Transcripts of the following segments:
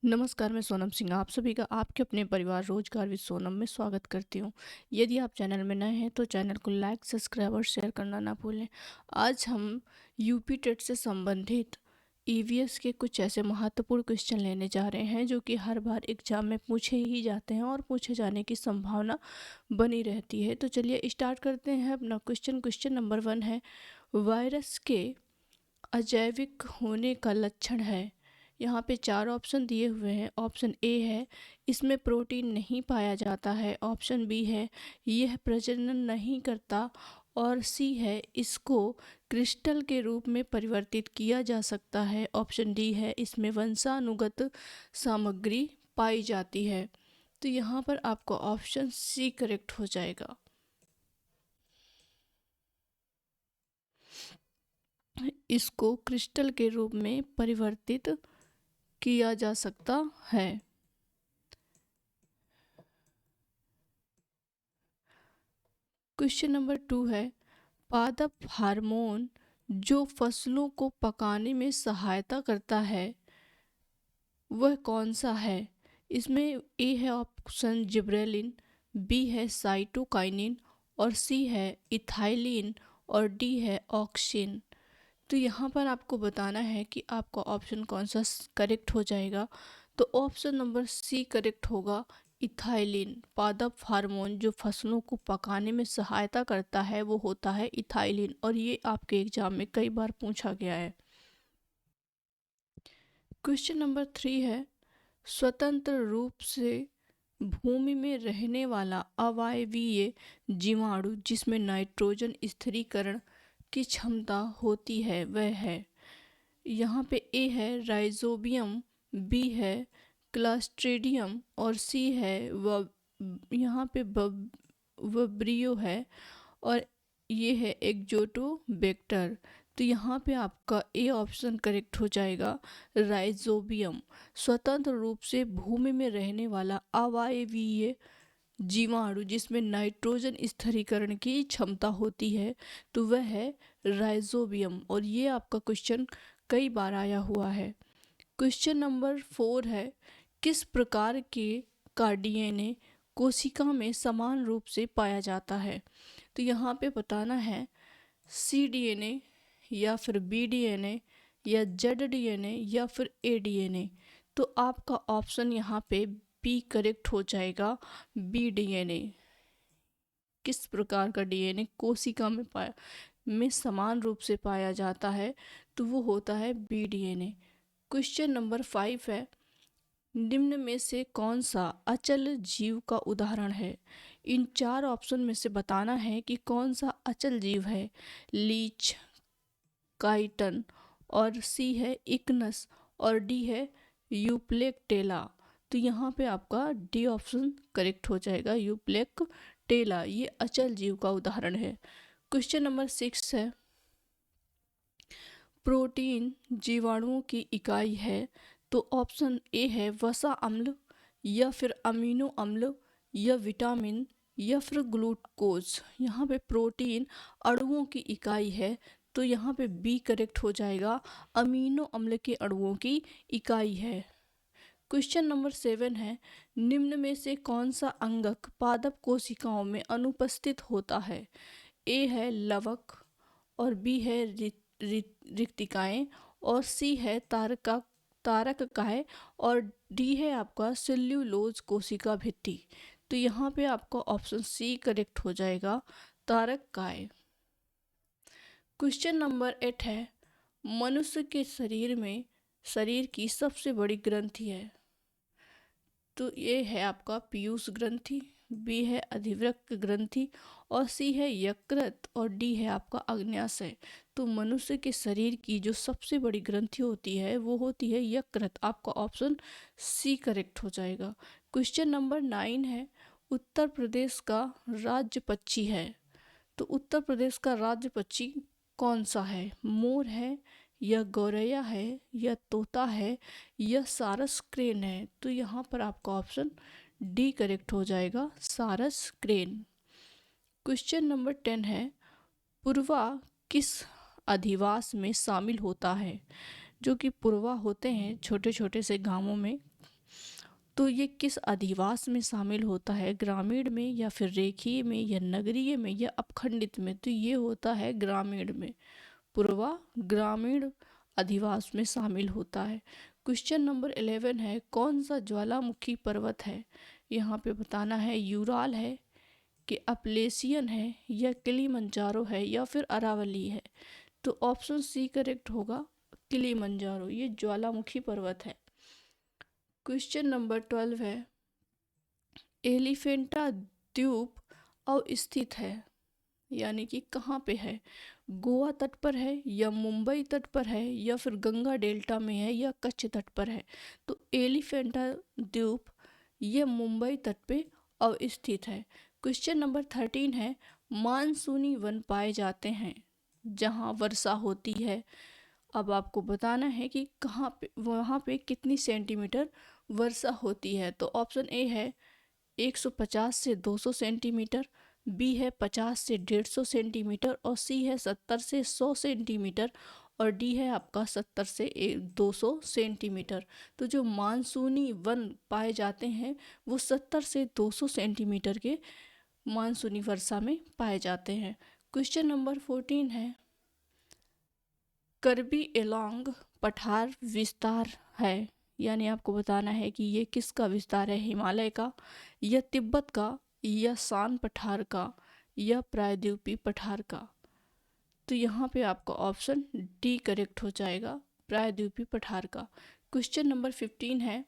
नमस्कार, मैं सोनम सिंह आप सभी का आपके अपने परिवार रोजगार विद सोनम में स्वागत करती हूँ। यदि आप चैनल में नए हैं तो चैनल को लाइक, सब्सक्राइब और शेयर करना ना भूलें। आज हम यूपी टेट से संबंधित ईवीएस के कुछ ऐसे महत्वपूर्ण क्वेश्चन लेने जा रहे हैं जो कि हर बार एग्जाम में पूछे ही जाते हैं और पूछे जाने की संभावना बनी रहती है। तो चलिए स्टार्ट करते हैं अपना क्वेश्चन। क्वेश्चन नंबर 1 है, वायरस के अजैविक होने का लक्षण है। यहाँ पे 4 ऑप्शन दिए हुए हैं। ऑप्शन ए है, इसमें प्रोटीन नहीं पाया जाता है। ऑप्शन बी है, यह प्रजनन नहीं करता। और सी है, इसको क्रिस्टल के रूप में परिवर्तित किया जा सकता है। ऑप्शन डी है, इसमें वंशानुगत सामग्री पाई जाती है। तो यहाँ पर आपका ऑप्शन सी करेक्ट हो जाएगा। इसको क्रिस्टल के रूप में परिवर्तित किया जा सकता है। क्वेश्चन नंबर 2 है, पादप हार्मोन जो फसलों को पकाने में सहायता करता है वह कौन सा है। इसमें ए है ऑप्शन जिब्रेलिन, बी है साइटोकाइनिन और सी है इथाइलिन और डी है ऑक्सिन। तो यहाँ पर आपको बताना है कि आपका ऑप्शन कौन सा करेक्ट हो जाएगा। तो ऑप्शन नंबर सी करेक्ट होगा, इथाइलिन। पादप हार्मोन जो फसलों को पकाने में सहायता करता है वो होता है इथाइलिन, और ये आपके एग्जाम में कई बार पूछा गया है। क्वेश्चन नंबर 3 है, स्वतंत्र रूप से भूमि में रहने वाला अवायवीय जीवाणु जिसमें नाइट्रोजन स्थिरीकरण की क्षमता होती है वह है। यहाँ पे ए है राइजोबियम, बी है क्लास्ट्रीडियम और सी है यहाँ पे वब्रियो है और ये है एक्जोटोबैक्टर। तो यहाँ पे आपका ए ऑप्शन करेक्ट हो जाएगा, राइजोबियम। स्वतंत्र रूप से भूमि में रहने वाला अवायवीय जीवाणु जिसमें नाइट्रोजन स्थिरीकरण की क्षमता होती है तो वह है राइजोबियम, और ये आपका क्वेश्चन कई बार आया हुआ है। क्वेश्चन नंबर 4 है, किस प्रकार के का डीएनए कोशिका में समान रूप से पाया जाता है। तो यहाँ पे बताना है सी डीएनए या फिर बी डीएनए या जेड डीएनए या फिर ए डीएनए। तो आपका ऑप्शन यहाँ पे बी करेक्ट हो जाएगा, बी डीएनए। किस प्रकार का डीएनए कोशिका में समान रूप से पाया जाता है तो वो होता है बी डीएनए। क्वेश्चन नंबर 5 है, निम्न में से कौन सा अचल जीव का उदाहरण है। इन 4 ऑप्शन में से बताना है कि कौन सा अचल जीव है। लीच, काइटन और सी है इक्नस और डी है यूप्लेक्टेला। तो यहाँ पे आपका डी ऑप्शन करेक्ट हो जाएगा, यूप्लेक्टेला। ये अचल जीव का उदाहरण है। क्वेश्चन नंबर 6 है, प्रोटीन जीवाणुओं की इकाई है। तो ऑप्शन ए है वसा अम्ल या फिर अमीनो अम्ल या विटामिन या फिर ग्लूकोज। यहाँ पे प्रोटीन अणुओं की इकाई है तो यहाँ पे बी करेक्ट हो जाएगा, अमीनो अम्ल के अणुओं की इकाई है। क्वेश्चन नंबर 7 है, निम्न में से कौन सा अंगक पादप कोशिकाओं में अनुपस्थित होता है। ए है लवक और बी है रिक्तिकाएं और सी है तारककाय और डी है आपका सेल्यूलोज कोशिका भित्ति। तो यहाँ पे आपका ऑप्शन सी करेक्ट हो जाएगा, तारककाय। क्वेश्चन नंबर 8 है, मनुष्य के शरीर की सबसे बड़ी ग्रंथि है। तो ये है आपका पीयूष ग्रंथि, बी है अधिवृक्क ग्रंथि और सी है यकृत और डी है आपका अग्न्याशय। तो मनुष्य के शरीर की जो सबसे बड़ी ग्रंथि होती है वो होती है यकृत। आपका ऑप्शन सी करेक्ट हो जाएगा। क्वेश्चन नंबर 9 है, उत्तर प्रदेश का राज्य पक्षी है। तो उत्तर प्रदेश का राज्य पक्षी कौन सा है। मोर है या गौरैया है या तोता है या सारस क्रेन है। तो यहाँ पर आपका ऑप्शन डी करेक्ट हो जाएगा, सारस क्रेन। क्वेश्चन नंबर 10 है, पुरवा किस अधिवास में शामिल होता है। जो कि पुरवा होते हैं छोटे छोटे से गांवों में तो ये किस अधिवास में शामिल होता है, ग्रामीण में या फिर रेखीय में या नगरीय में या अपखंडित में? तो ये होता है ग्रामीण में, पूर्वा ग्रामीण अधिवास में शामिल होता है। क्वेश्चन नंबर 11 है, कौन सा ज्वालामुखी पर्वत है? यहाँ पे बताना है यूराल है कि अपलेसियन है या किलिमंजारो है या फिर अरावली है। तो ऑप्शन सी करेक्ट होगा, किलिमंजारो, ये ज्वालामुखी पर्वत है। क्वेश्चन नंबर 12 है, एलिफेंटा द्वीप अवस्थित है, यानी कि कहाँ पे है? गोवा तट पर है या मुंबई तट पर है या फिर गंगा डेल्टा में है या कच्छ तट पर है? तो एलिफेंटा द्वीप ये मुंबई तट पे अवस्थित है। क्वेश्चन नंबर 13 है, मानसूनी वन पाए जाते हैं जहाँ वर्षा होती है। अब आपको बताना है कि कहाँ पे, वहाँ पे कितनी सेंटीमीटर वर्षा होती है। तो ऑप्शन ए है 150 से 200 सेंटीमीटर, बी है 50 से 150 सेंटीमीटर और सी है 70 से 100 सेंटीमीटर और डी है आपका 70 से 200 सेंटीमीटर। तो जो मानसूनी वन पाए जाते हैं वो 70 से 200 सेंटीमीटर के मानसूनी वर्षा में पाए जाते हैं। क्वेश्चन नंबर 14 है, करबी एलोंग पठार विस्तार है, यानी आपको बताना है कि ये किसका विस्तार है, हिमालय का या तिब्बत का या सान पठार का या प्रायद्वीपीय पठार का? तो यहाँ पे आपका ऑप्शन डी करेक्ट हो जाएगा, प्रायद्वीपीय पठार का। क्वेश्चन नंबर 15 है,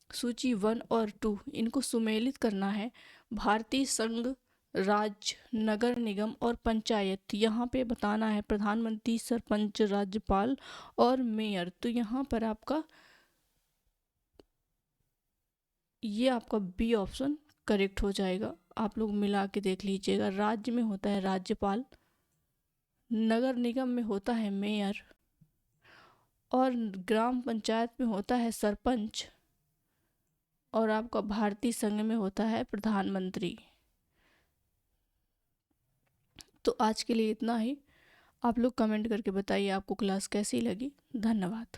सूची 1 और 2 इनको सुमेलित करना है। भारतीय संघ, राज्य, नगर निगम और पंचायत, यहाँ पे बताना है प्रधानमंत्री, सरपंच, राज्यपाल और मेयर। तो यहाँ पर आपका ये आपका बी ऑप्शन करेक्ट हो जाएगा। आप लोग मिला के देख लीजिएगा। राज्य में होता है राज्यपाल, नगर निगम में होता है मेयर और ग्राम पंचायत में होता है सरपंच और आपका भारतीय संघ में होता है प्रधानमंत्री। तो आज के लिए इतना ही। आप लोग कमेंट करके बताइए आपको क्लास कैसी लगी। धन्यवाद।